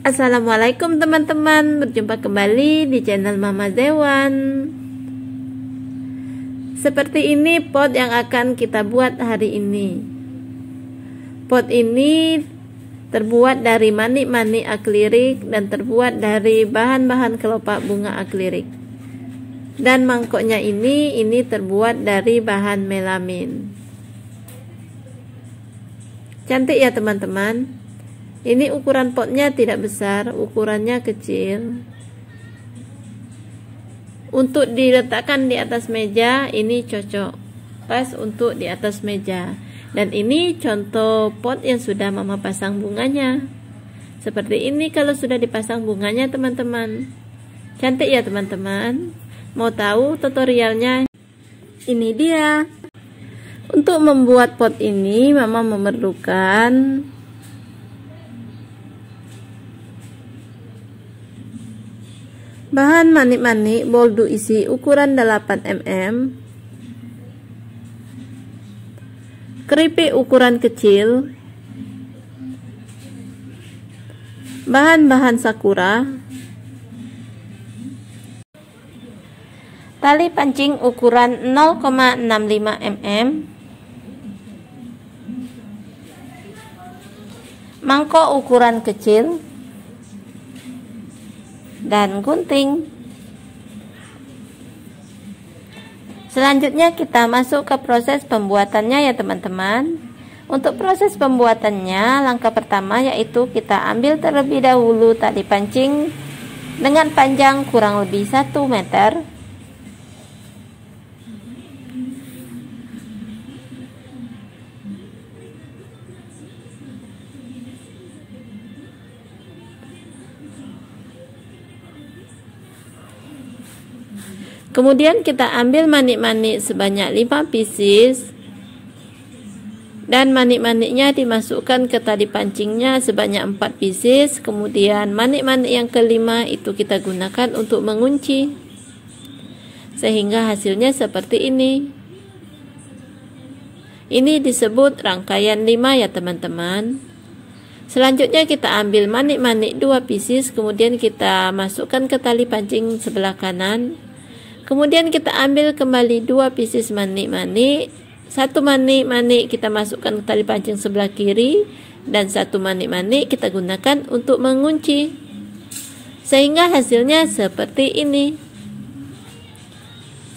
Assalamualaikum teman-teman, berjumpa kembali di channel Mama Zewan. Seperti ini pot yang akan kita buat hari ini. Pot ini terbuat dari manik-manik akrilik dan terbuat dari bahan-bahan kelopak bunga akrilik. Dan mangkoknya ini terbuat dari bahan melamin. Cantik ya teman-teman. Ini ukuran potnya tidak besar, ukurannya kecil. Untuk diletakkan di atas meja ini cocok, pas untuk di atas meja. Dan ini contoh pot yang sudah Mama pasang bunganya. Seperti ini kalau sudah dipasang bunganya teman-teman. Cantik ya teman-teman. Mau tahu tutorialnya? Ini dia. Untuk membuat pot ini Mama memerlukan bahan manik-manik boldu isi ukuran 8 mm, keripik ukuran kecil, bahan-bahan sakura, tali pancing ukuran 0,65 mm, mangkok ukuran kecil, dan gunting. Selanjutnya kita masuk ke proses pembuatannya ya teman-teman. Untuk proses pembuatannya, langkah pertama yaitu kita ambil terlebih dahulu tali pancing dengan panjang kurang lebih 1 meter. Kemudian kita ambil manik-manik sebanyak 5 pieces dan manik-maniknya dimasukkan ke tali pancingnya sebanyak 4 pieces. Kemudian manik-manik yang kelima itu kita gunakan untuk mengunci sehingga hasilnya seperti ini. Ini disebut rangkaian 5 ya teman-teman. Selanjutnya kita ambil manik-manik 2 pieces, kemudian kita masukkan ke tali pancing sebelah kanan. Kemudian kita ambil kembali 2 pieces manik-manik, 1 manik-manik kita masukkan ke tali pancing sebelah kiri, dan 1 manik-manik kita gunakan untuk mengunci sehingga hasilnya seperti ini.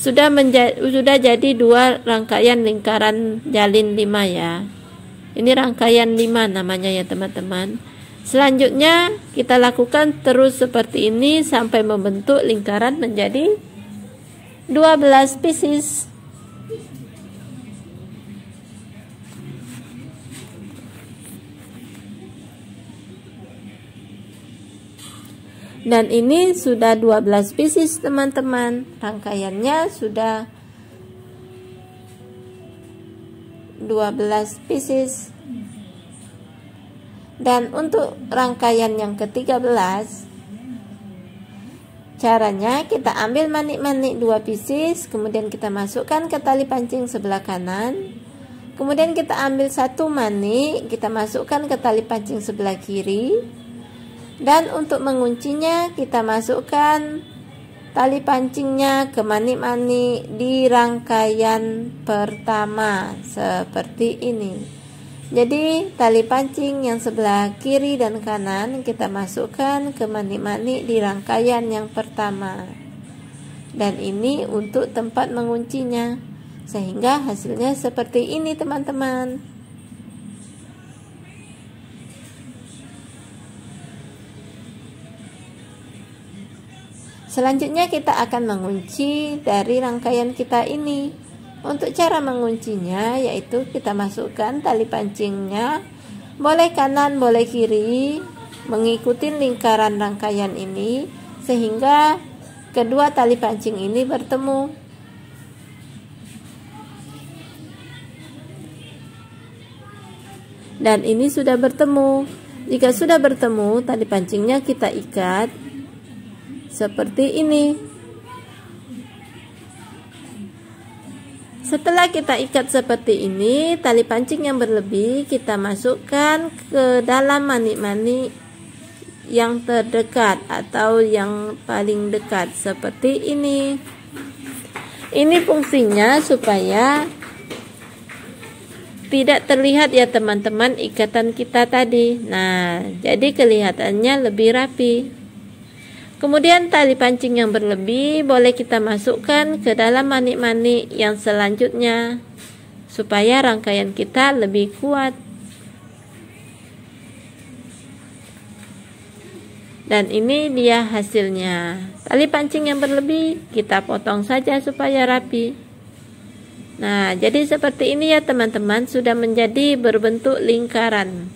Sudah jadi 2 rangkaian lingkaran jalin 5 ya. Ini rangkaian 5 namanya ya teman-teman. Selanjutnya kita lakukan terus seperti ini sampai membentuk lingkaran menjadi 12 pieces. Dan ini sudah 12 pieces teman-teman. Rangkaiannya sudah 12 pieces. Dan untuk rangkaian yang ke-13, caranya kita ambil manik-manik 2 pieces, kemudian kita masukkan ke tali pancing sebelah kanan. Kemudian kita ambil 1 manik, kita masukkan ke tali pancing sebelah kiri. Dan untuk menguncinya kita masukkan tali pancingnya ke manik-manik di rangkaian pertama seperti ini. Jadi tali pancing yang sebelah kiri dan kanan kita masukkan ke manik-manik di rangkaian yang pertama. Dan ini untuk tempat menguncinya, sehingga hasilnya seperti ini teman-teman. Selanjutnya kita akan mengunci dari rangkaian kita ini. Untuk cara menguncinya yaitu kita masukkan tali pancingnya, boleh kanan boleh kiri, mengikuti lingkaran rangkaian ini sehingga kedua tali pancing ini bertemu. Dan ini sudah bertemu. Jika sudah bertemu, tali pancingnya kita ikat seperti ini. Setelah kita ikat seperti ini, tali pancing yang berlebih kita masukkan ke dalam manik-manik yang terdekat atau yang paling dekat seperti ini. Ini fungsinya supaya tidak terlihat ya teman-teman ikatan kita tadi. Nah, jadi kelihatannya lebih rapi. Kemudian tali pancing yang berlebih boleh kita masukkan ke dalam manik-manik yang selanjutnya supaya rangkaian kita lebih kuat. Dan ini dia hasilnya. Tali pancing yang berlebih kita potong saja supaya rapi. Nah, jadi seperti ini ya teman-teman, sudah menjadi berbentuk lingkaran.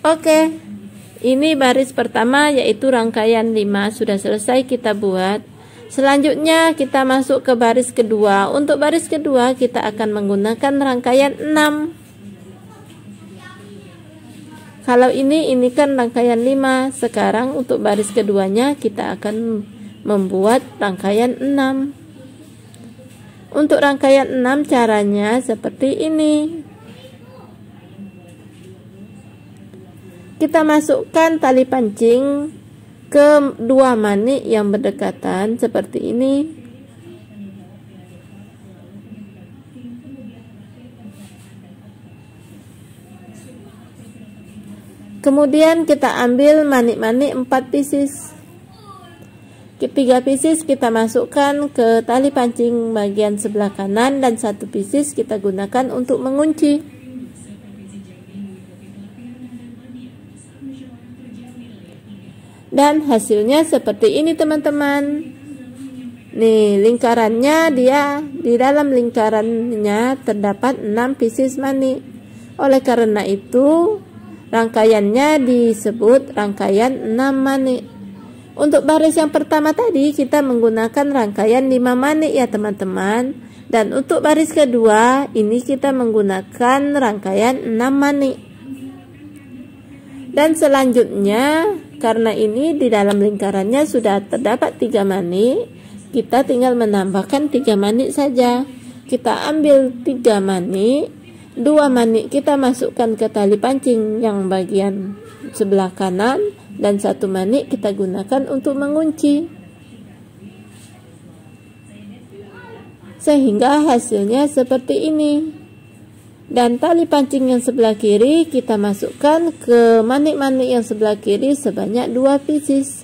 Oke, ini baris pertama yaitu rangkaian 5 sudah selesai kita buat. Selanjutnya kita masuk ke baris kedua. Untuk baris kedua kita akan menggunakan rangkaian 6. Kalau ini kan rangkaian 5. Sekarang untuk baris keduanya kita akan membuat rangkaian 6. Untuk rangkaian 6 caranya seperti ini. Kita masukkan tali pancing ke 2 manik yang berdekatan seperti ini. Kemudian kita ambil manik-manik 4 pieces. 3 pieces kita masukkan ke tali pancing bagian sebelah kanan dan 1 pieces kita gunakan untuk mengunci. Dan hasilnya seperti ini teman-teman. Nih, lingkarannya dia di dalam lingkarannya terdapat 6 pieces manik. Oleh karena itu rangkaiannya disebut rangkaian 6 manik. Untuk baris yang pertama tadi kita menggunakan rangkaian 5 manik ya teman-teman. Dan untuk baris kedua ini kita menggunakan rangkaian 6 manik. Dan selanjutnya karena ini di dalam lingkarannya sudah terdapat 3 manik, kita tinggal menambahkan 3 manik saja. Kita ambil 3 manik. 2 manik kita masukkan ke tali pancing yang bagian sebelah kanan dan 1 manik kita gunakan untuk mengunci. Sehingga hasilnya seperti ini. Dan tali pancing yang sebelah kiri kita masukkan ke manik-manik yang sebelah kiri sebanyak 2 pieces.